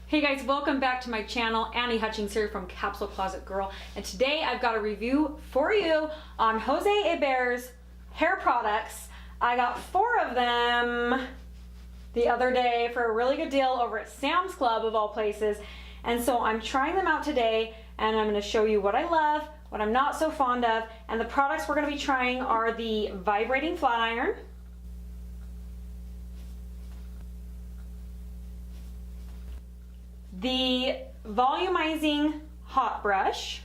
Hey guys, welcome back to my channel. Annie Hutchings here from Capsule Closet Girl, and today I've got a review for you on Jose Eber's hair products. I got 4 of them the other day for a really good deal over at Sam's Club of all places, and so I'm trying them out today and I'm going to show you what I love, what I'm not so fond of, and the products we're going to be trying are the Vibrating Flat Iron, the Volumizing Hot Brush,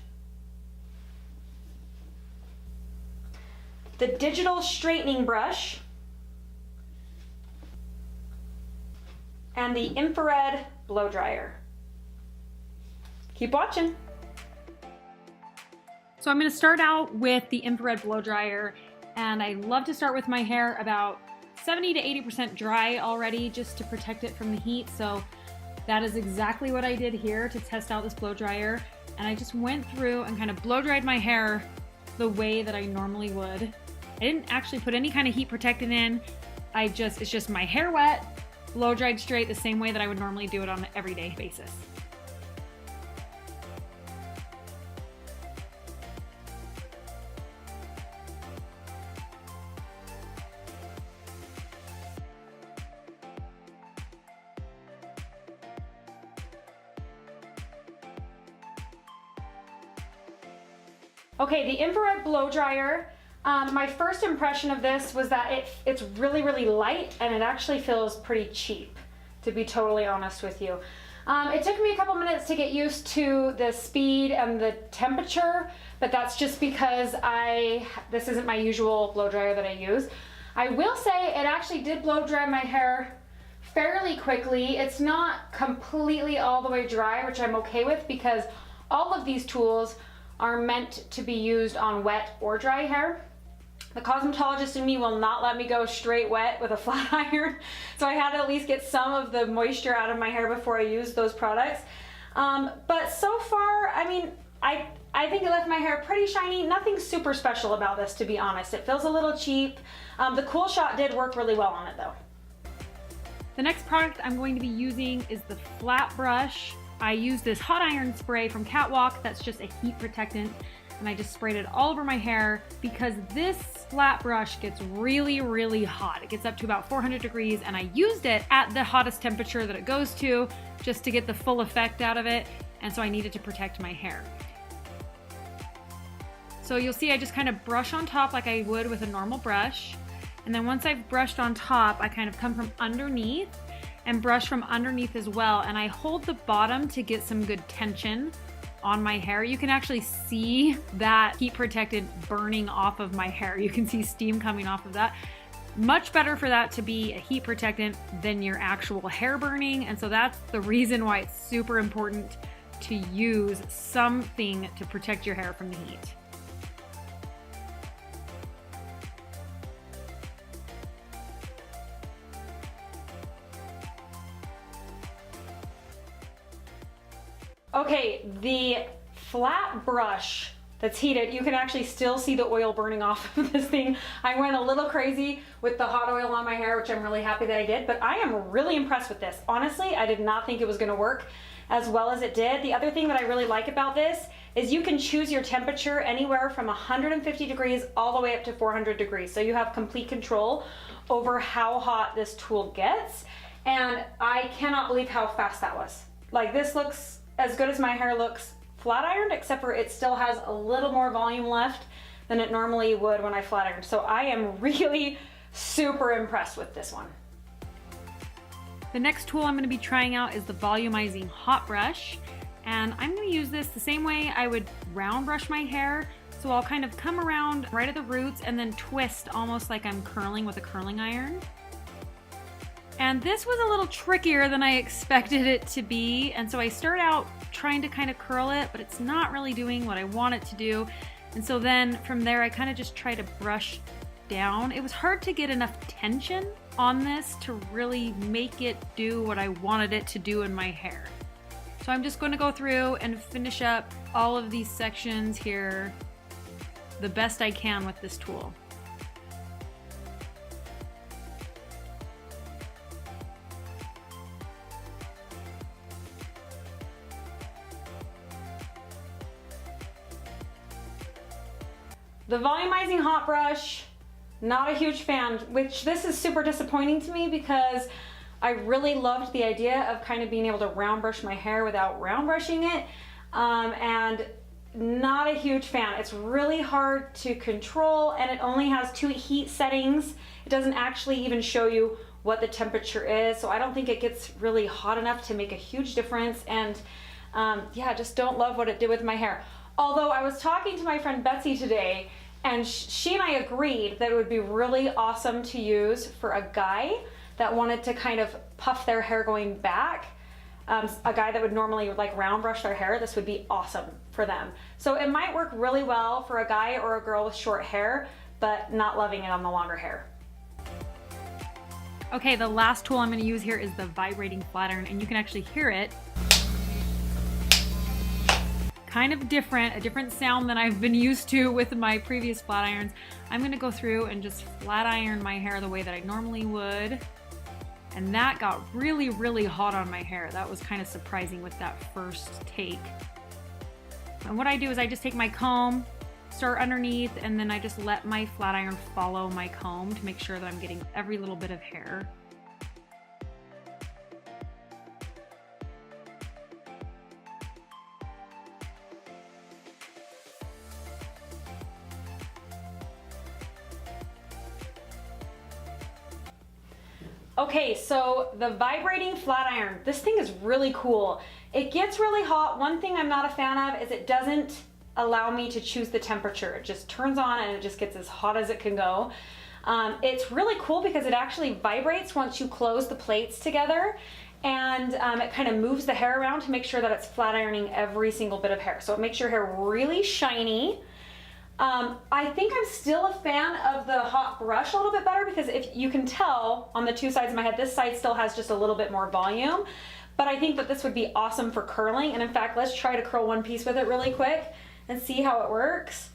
the Digital Straightening Brush, and the Infrared Blow Dryer. Keep watching. So I'm going to start out with the Infrared Blow Dryer, and I love to start with my hair about 70 to 80% dry already just to protect it from the heat. So that is exactly what I did here to test out this blow dryer, and I just went through and kind of blow dried my hair the way that I normally would. I didn't actually put any kind of heat protectant in. It's just my hair wet, blow dried straight the same way that I would normally do it on an everyday basis. Okay, the infrared blow dryer, my first impression of this was that it's really, really light, and it actually feels pretty cheap, to be totally honest with you. It took me a couple minutes to get used to the speed and the temperature, but that's just because this isn't my usual blow dryer that I use. I will say it actually did blow dry my hair fairly quickly. It's not completely all the way dry, which I'm okay with because all of these tools are meant to be used on wet or dry hair. The cosmetologist in me will not let me go straight wet with a flat iron, so I had to at least get some of the moisture out of my hair before I used those products. But so far, I mean, I think it left my hair pretty shiny. Nothing super special about this, to be honest. It feels a little cheap. The Cool Shot did work really well on it though. The next product I'm going to be using is the flat brush. I used this hot iron spray from Catwalk that's just a heat protectant, and I just sprayed it all over my hair because this flat brush gets really, really hot. It gets up to about 400 degrees, and I used it at the hottest temperature that it goes to just to get the full effect out of it, and so I needed to protect my hair. So you'll see I just kind of brush on top like I would with a normal brush, and then once I've brushed on top, I kind of come from underneath and brush from underneath as well, and I hold the bottom to get some good tension on my hair. You can actually see that heat protectant burning off of my hair. You can see steam coming off of that. Much better for that to be a heat protectant than your actual hair burning, and so that's the reason why it's super important to use something to protect your hair from the heat. Okay, the flat brush that's heated, you can actually still see the oil burning off of this thing. I went a little crazy with the hot oil on my hair, which I'm really happy that I did, but I am really impressed with this. Honestly, I did not think it was gonna work as well as it did. The other thing that I really like about this is you can choose your temperature anywhere from 150 degrees all the way up to 400 degrees. So you have complete control over how hot this tool gets. And I cannot believe how fast that was. Like, this looks as good as my hair looks flat ironed, except for it still has a little more volume left than it normally would when I flat ironed. So I am really super impressed with this one. The next tool I'm going to be trying out is the Volumizing Hot Brush, and I'm going to use this the same way I would round brush my hair. So I'll kind of come around right at the roots and then twist almost like I'm curling with a curling iron. And this was a little trickier than I expected it to be, and so I start out trying to kind of curl it, but it's not really doing what I want it to do. And so then from there I kind of just try to brush down. It was hard to get enough tension on this to really make it do what I wanted it to do in my hair. So I'm just going to go through and finish up all of these sections here the best I can with this tool. The volumizing hot brush, not a huge fan, which this is super disappointing to me because I really loved the idea of kind of being able to round brush my hair without round brushing it, and not a huge fan. It's really hard to control, and it only has 2 heat settings. It doesn't actually even show you what the temperature is, so I don't think it gets really hot enough to make a huge difference, and yeah, just don't love what it did with my hair. Although I was talking to my friend Betsy today, and she and I agreed that it would be really awesome to use for a guy that wanted to kind of puff their hair going back. A guy that would normally like round brush their hair, this would be awesome for them. So it might work really well for a guy or a girl with short hair, but not loving it on the longer hair. Okay, the last tool I'm going to use here is the vibrating flat iron, and you can actually hear it. Kind of different, a different sound than I've been used to with my previous flat irons. I'm going to go through and just flat iron my hair the way that I normally would. And that got really, really hot on my hair. That was kind of surprising with that first take. And what I do is I just take my comb, start underneath, and then I just let my flat iron follow my comb to make sure that I'm getting every little bit of hair. Okay, so the vibrating flat iron, this thing is really cool. It gets really hot. One thing I'm not a fan of is it doesn't allow me to choose the temperature. It just turns on and it just gets as hot as it can go. It's really cool because it actually vibrates once you close the plates together, and it kind of moves the hair around to make sure that it's flat ironing every single bit of hair. So it makes your hair really shiny. I think I'm still a fan of the hot brush a little bit better because if you can tell on the 2 sides of my head, this side still has just a little bit more volume, but I think that this would be awesome for curling. And in fact, let's try to curl one piece with it really quick and see how it works.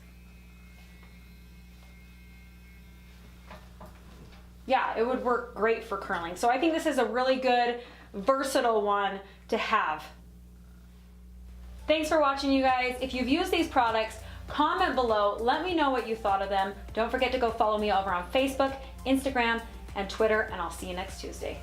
Yeah, it would work great for curling. So I think this is a really good, versatile one to have. Thanks for watching, you guys. If you've used these products, comment below, let me know what you thought of them. Don't forget to go follow me over on Facebook, Instagram, and Twitter, and I'll see you next Tuesday.